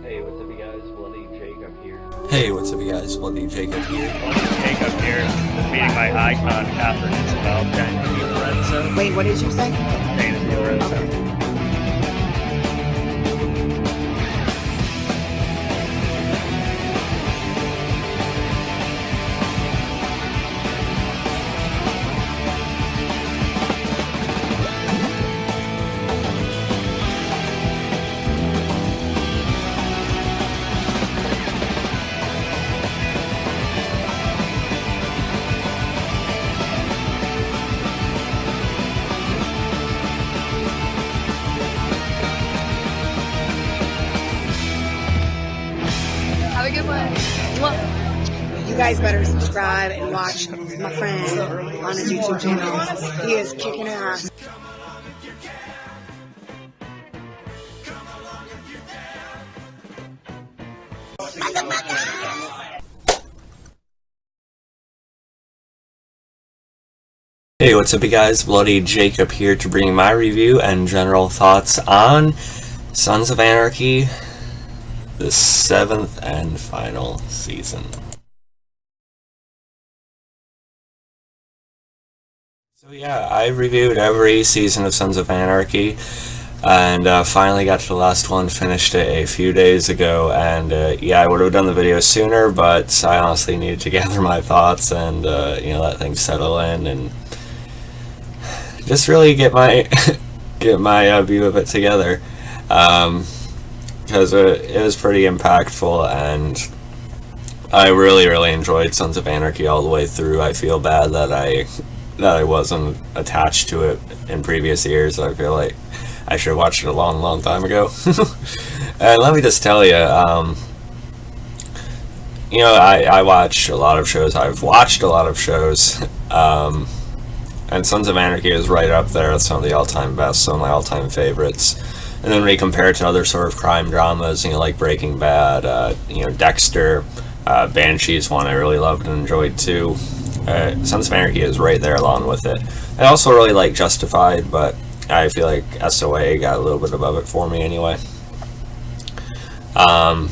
Hey, what's up, you guys? Bloody Jacob here. Hey, what's up, you guys? Bloody Jacob here. Jacob here, meeting my icon, Catherine Isabel, Fantasy Lorenzo. Wait, what did you say? Fantasy Lorenzo. Have a good one. Mwah. You guys better subscribe and watch my friend on his YouTube channel. He is kicking ass. Hey, what's up, you guys? Bloody Jacob here to bring my review and general thoughts on Sons of Anarchy, the 7th and final season. So yeah, I reviewed every season of Sons of Anarchy, and finally got to the last one, finished it a few days ago, and yeah, I would have done the video sooner, but I honestly needed to gather my thoughts and let things settle in and just really get my view of it together, because it was pretty impactful, and I really enjoyed Sons of Anarchy all the way through. I feel bad that I wasn't attached to it in previous years. I feel like I should have watched it a long time ago. And let me just tell you, I watch a lot of shows. I've watched a lot of shows. And Sons of Anarchy is right up there with some of the all-time best, some of my all-time favorites. And then when you compare it to other sort of crime dramas, like Breaking Bad, Dexter, Banshee's one I really loved and enjoyed too. Sons of Anarchy is right there along with it. I also really like Justified, but I feel like SOA got a little bit above it for me anyway. Yeah,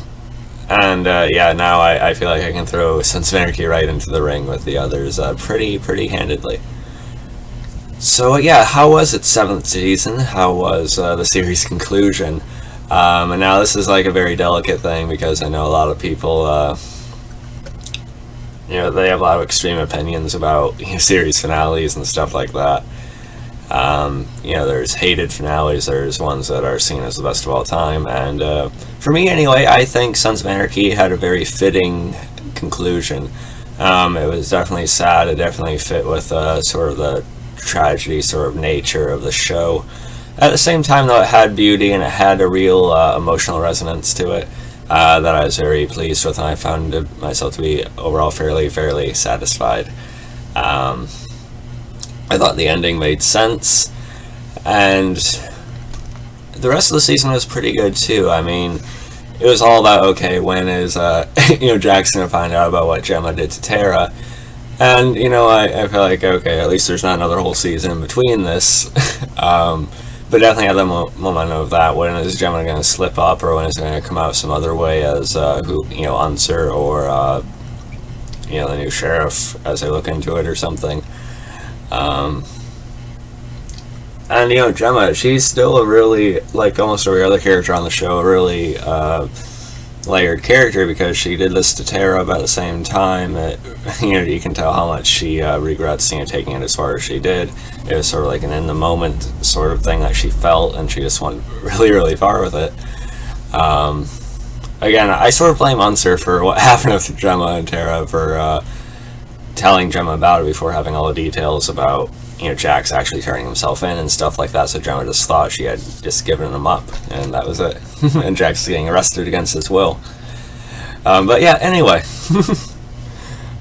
now I feel like I can throw Sons of Anarchy right into the ring with the others pretty handedly. So yeah, how was its 7th season? How was the series conclusion? And now this is like a very delicate thing, because I know a lot of people, they have a lot of extreme opinions about series finales and stuff like that. There's hated finales, there's ones that are seen as the best of all time, and for me anyway, I think Sons of Anarchy had a very fitting conclusion. It was definitely sad, it definitely fit with sort of the tragedy sort of nature of the show. At the same time, though, it had beauty and it had a real emotional resonance to it that I was very pleased with, and I found myself to be overall fairly satisfied. I thought the ending made sense, and the rest of the season was pretty good too. I mean, it was all about, okay, when is Jack's gonna find out about what Gemma did to Tara. And, I feel like, okay, at least there's not another whole season in between this. But definitely have the momentum of that. When is Gemma going to slip up, or when is it going to come out some other way as, Unser or, the new sheriff as they look into it or something. And, Gemma, she's still a really, like almost every other character on the show, a really, layered character, because she did this to Tara, but at the same time, you can tell how much she regrets taking it as far as she did. It was sort of like an in the moment sort of thing that she felt, and she just went really far with it. Again, I sort of blame Unser for what happened with Gemma and Tara, for telling Gemma about it before having all the details about Jack's actually turning himself in and stuff like that, so Gemma just thought she had just given him up, and that was it. And Jack's getting arrested against his will. But yeah, anyway.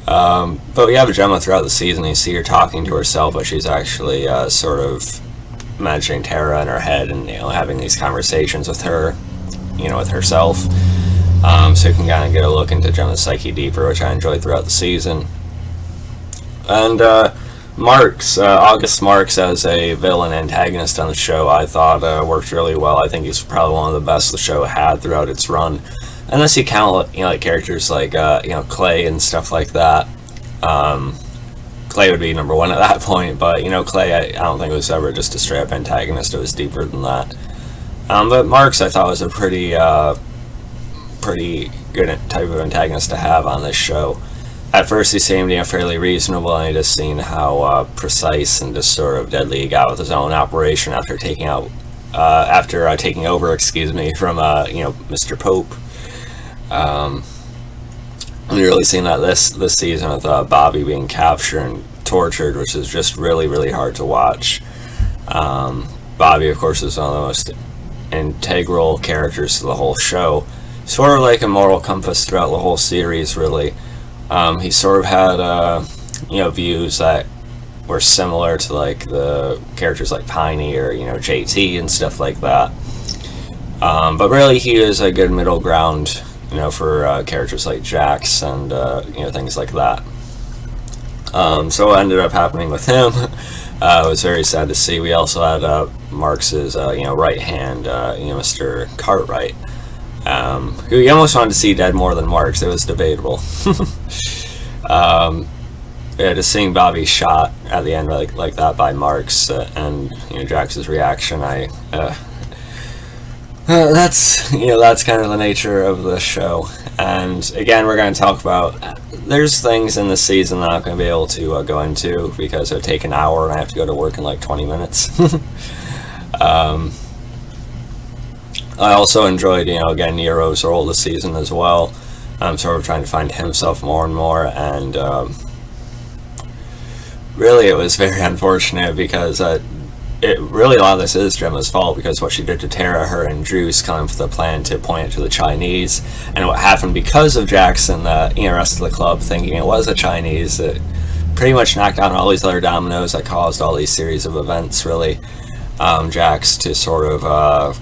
But we have Gemma throughout the season. You see her talking to herself, but she's actually sort of imagining Tara in her head, and having these conversations with her, with herself. So you can kind of get a look into Gemma's psyche deeper, which I enjoyed throughout the season. And August Marks as a villain antagonist on the show, I thought worked really well. I think he's probably one of the best the show had throughout its run. Unless you count, like characters like Clay and stuff like that. Clay would be number one at that point, but Clay, I don't think it was ever just a straight up antagonist. It was deeper than that. But Marks, I thought, was a pretty good type of antagonist to have on this show. At first, he seemed fairly reasonable, and I just seen how precise and just sort of deadly he got with his own operation after taking over, from Mr. Pope. We really seen that this season with Bobby being captured and tortured, which is just really, really hard to watch. Bobby, of course, is one of the most integral characters to the whole show. Sort of like a moral compass throughout the whole series, really. He sort of had, views that were similar to like the characters like Piney or JT and stuff like that. But really, he is a good middle ground, for characters like Jax and things like that. So what ended up happening with him was very sad to see. We also had Marks's right hand, Mr. Cartwright. Who you almost wanted to see dead more than Marks. It was debatable. Just seeing Bobby shot at the end like that by Marks and Jax's reaction, that's kind of the nature of the show. And again, we're going to talk about, there's things in this season that I'm not going to be able to go into because it would take an hour and I have to go to work in like 20 minutes. I also enjoyed, again, Nero's role this season as well. I'm sort of trying to find himself more and more, and really it was very unfortunate because a lot of this is Gemma's fault, because what she did to Tara, her and Juice come up with a plan to point it to the Chinese, and what happened because of Jackson, the rest of the club thinking it was the Chinese, it pretty much knocked down all these other dominoes that caused all these series of events, really. Jax to sort of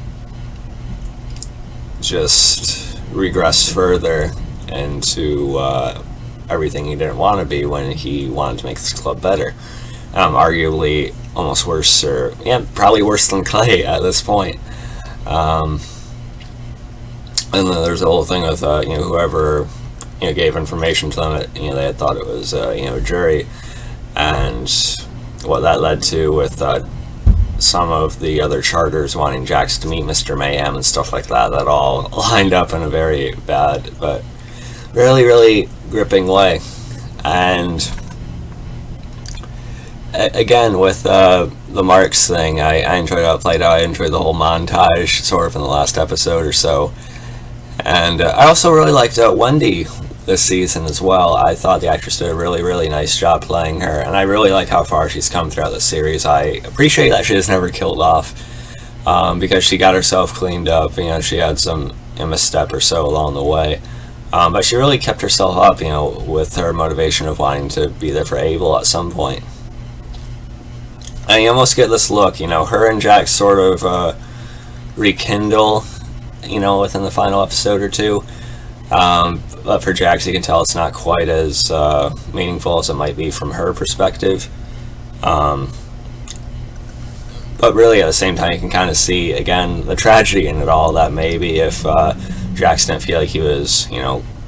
just regress further into everything he didn't want to be when he wanted to make this club better. Arguably almost worse, or probably worse than Clay at this point. And then there's the whole thing with whoever gave information to them that they had thought it was a jury, and what that led to with some of the other charters wanting Jax to meet Mr. Mayhem and stuff like that. That all lined up in a very bad but really, really gripping way. And again, with the Marks thing, I enjoyed how it played out. I enjoyed the whole montage sort of in the last episode or so. And I also really liked Wendy this season as well. I thought the actress did a really, really nice job playing her, and I really like how far she's come throughout the series. I appreciate that she was never killed off, because she got herself cleaned up. She had some misstep or so along the way, but she really kept herself up, with her motivation of wanting to be there for Abel at some point. And you almost get this look, her and Jax sort of rekindle, within the final episode or two. But for Jax, you can tell it's not quite as meaningful as it might be from her perspective. But really, at the same time, you can kind of see, again, the tragedy in it all, that maybe if Jax didn't feel like he was,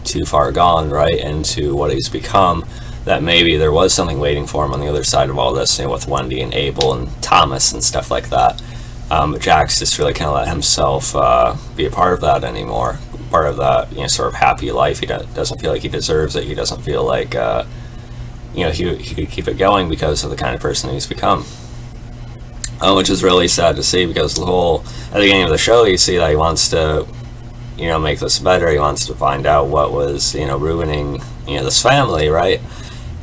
too far gone, right, into what he's become, that maybe there was something waiting for him on the other side of all this, with Wendy and Abel and Thomas and stuff like that. But Jax just really kind of let himself be a part of that anymore. Part of that, sort of happy life. He doesn't feel like he deserves it. He doesn't feel like, he could keep it going because of the kind of person he's become. Which is really sad to see, because at the beginning of the show, you see that he wants to, make this better. He wants to find out what was, ruining, this family, right?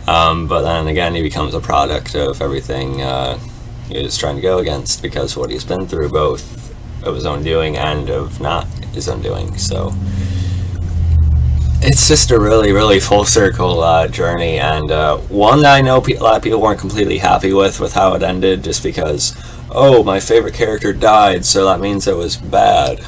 But then again, he becomes a product of everything he was trying to go against, because of what he's been through, both of his own doing and of not his own doing. So it's just a really, really full circle journey, and one that I know a lot of people weren't completely happy with how it ended, just because, my favorite character died, so that means it was bad.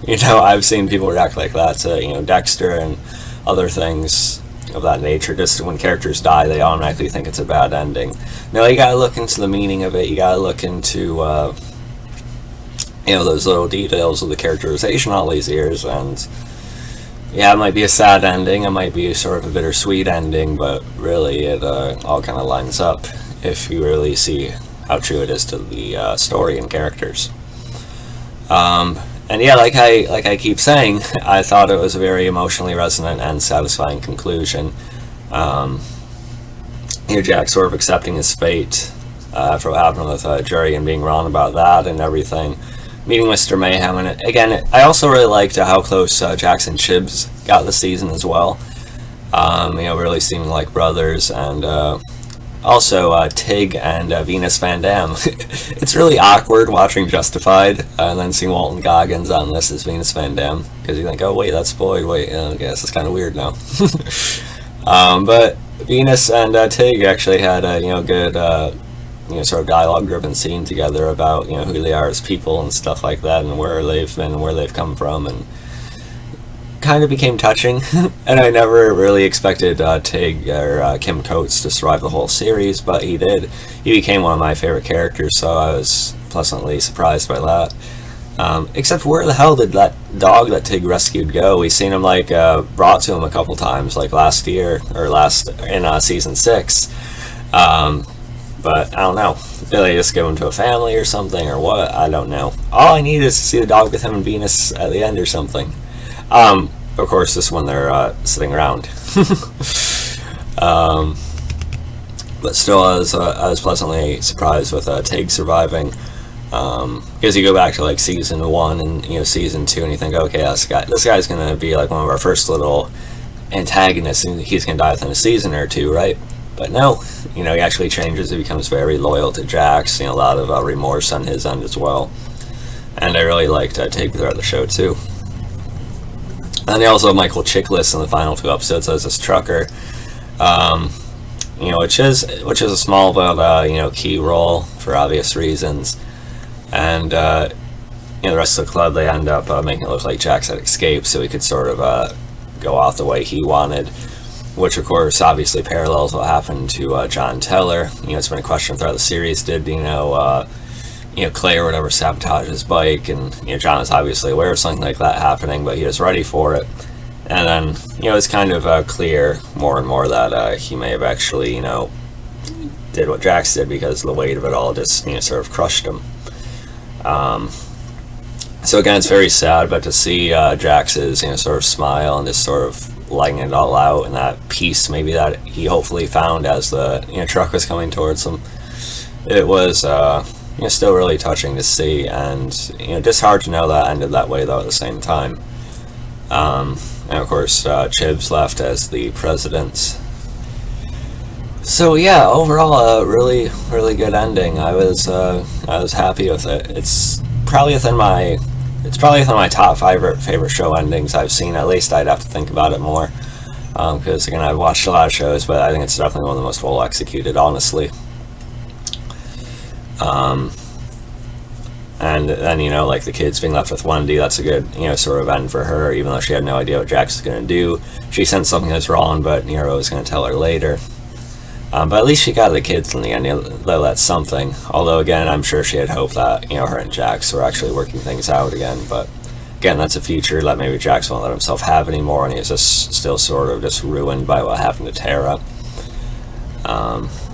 I've seen people react like that to Dexter and other things, of that nature. Just when characters die, they automatically think it's a bad ending. No, you gotta look into the meaning of it. You gotta look into those little details of the characterization all these years. And yeah, it might be a sad ending, it might be sort of a bittersweet ending, but really it all kind of lines up if you really see how true it is to the story and characters. And yeah, like I keep saying, I thought it was a very emotionally resonant and satisfying conclusion. Jack sort of accepting his fate after what happened with Jury and being wrong about that and everything. Meeting Mr. Mayhem, and again, I also really liked how close Jax and Chibs got this season as well. Really seeming like brothers, and also Tig and Venus Van Dam. It's really awkward watching Justified and then seeing Walton Goggins on this as Venus Van Dam, because you think, oh wait, that's Boyd, wait, I guess it's kind of weird now. But Venus and Tig actually had a good sort of dialogue-driven scene together about who they are as people and stuff like that, and where they've been and where they've come from, and kind of became touching. And I never really expected Tig or Kim Coates to survive the whole series, but he did. He became one of my favorite characters, so I was pleasantly surprised by that. Except where the hell did that dog that Tig rescued go? We seen him brought to him a couple times, like last year or in season 6. But I don't know. Did they just give him to a family or something, or what? I don't know. All I need is to see the dog with him and Venus at the end or something. Of course, this one they're sitting around. But still, I was pleasantly surprised with Tig surviving. Because you go back to season 1 and season 2, and you think, okay, this guy's gonna be one of our first little antagonists, and he's gonna die within a season or two, right? But no, he actually changes. He becomes very loyal to Jax. A lot of remorse on his end as well. And I really liked Tig throughout the show too. And they also have Michael Chiklis in the final 2 episodes as this trucker, which is a small but key role for obvious reasons. And the rest of the club, they end up making it look like Jax had escaped, so he could sort of go off the way he wanted. Which, of course, obviously parallels what happened to John Teller. It's been a question throughout the series. Did Clay or whatever sabotage his bike? And John was obviously aware of something like that happening, but he was ready for it. And then it's kind of clear more and more that he may have actually did what Jax did, because the weight of it all just sort of crushed him. So again, it's very sad, but to see Jax's sort of smile and just sort of letting it all out, and that peace maybe that he hopefully found as the truck was coming towards him, it was still really touching to see, and just hard to know that ended that way though at the same time. And of course Chibs left as the president. So yeah, overall a really good ending. I was happy with it. It's probably within my top 5 favorite show endings I've seen. At least I'd have to think about it more, because again, I've watched a lot of shows, but I think it's definitely one of the most well executed, honestly. And then the kids being left with Wendy, that's a good sort of end for her, even though she had no idea what Jax was going to do. She sensed something was wrong, but Nero was going to tell her later. But at least she got the kids in the end, though that's something. Although again, I'm sure she had hoped that her and Jax were actually working things out again. But again, that's a future that maybe Jax won't let himself have anymore, and he's just still sort of just ruined by what happened to Tara.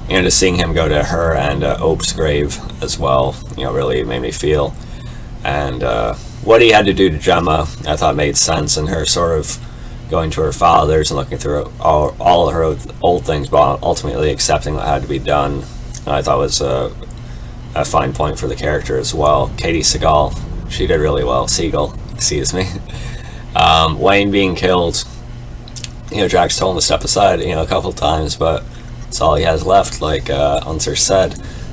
Just seeing him go to her and Ope's grave as well, really made me feel. And what he had to do to Gemma, I thought made sense, and her sort of going to her father's and looking through all of her old things, but ultimately accepting what had to be done, I thought was a fine point for the character as well. Katie Seagal, she did really well. Seagal, excuse me. Wayne being killed, Jax told him to step aside, a couple times, but that's all he has left, like Unser said.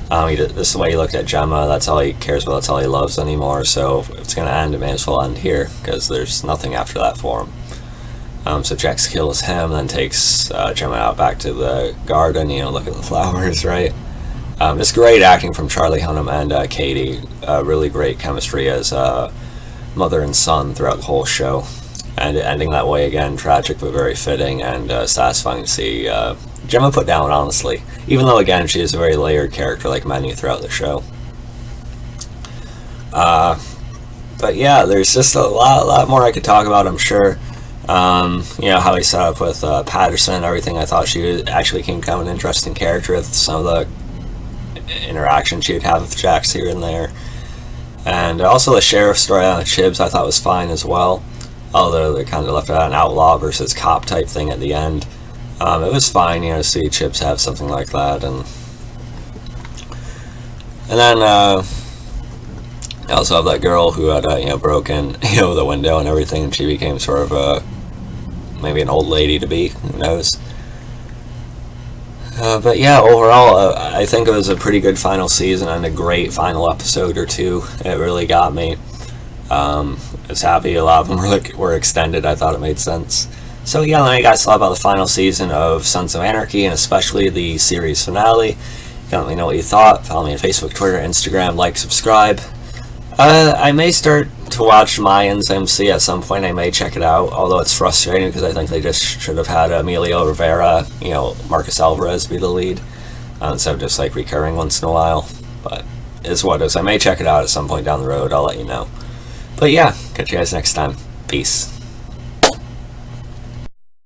This is the way he looked at Gemma. That's all he cares about. That's all he loves anymore. So if it's going to end, it may as well end here, because there's nothing after that for him. So Jax kills him, then takes Gemma out back to the garden, look at the flowers, right? Just great acting from Charlie Hunnam and Katie. Really great chemistry as mother and son throughout the whole show. and ending that way again, tragic but very fitting, and satisfying to see Gemma put down, honestly. Even though, again, she is a very layered character like many throughout the show. But yeah, there's just a lot more I could talk about, I'm sure. You know, how he set up with Patterson and everything. I thought she actually became kind of an interesting character with some of the interaction she would have with Jax here and there. And also the sheriff story on the Chibs I thought was fine as well, although they kind of left out an outlaw versus cop type thing at the end. It was fine, you know, to see Chibs have something like that. And then I also have that girl who had you know, broken, you know, the window and everything, and she became sort of a maybe an old lady to be, who knows. But yeah, overall, I think it was a pretty good final season and a great final episode or two. It really got me. I was happy a lot of them were extended. I thought it made sense. So yeah, let me guys talk about the final season of Sons of Anarchy, and especially the series finale. You can let me know what you thought. Follow me on Facebook, Twitter, Instagram, like, subscribe. I may start to watch Mayans MC at some point. I may check it out, although it's frustrating because I think they just should have had Emilio Rivera, you know, Marcus Alvarez be the lead, instead of just like recurring once in a while. But it's what it is. I may check it out at some point down the road. I'll let you know. But yeah, catch you guys next time. Peace.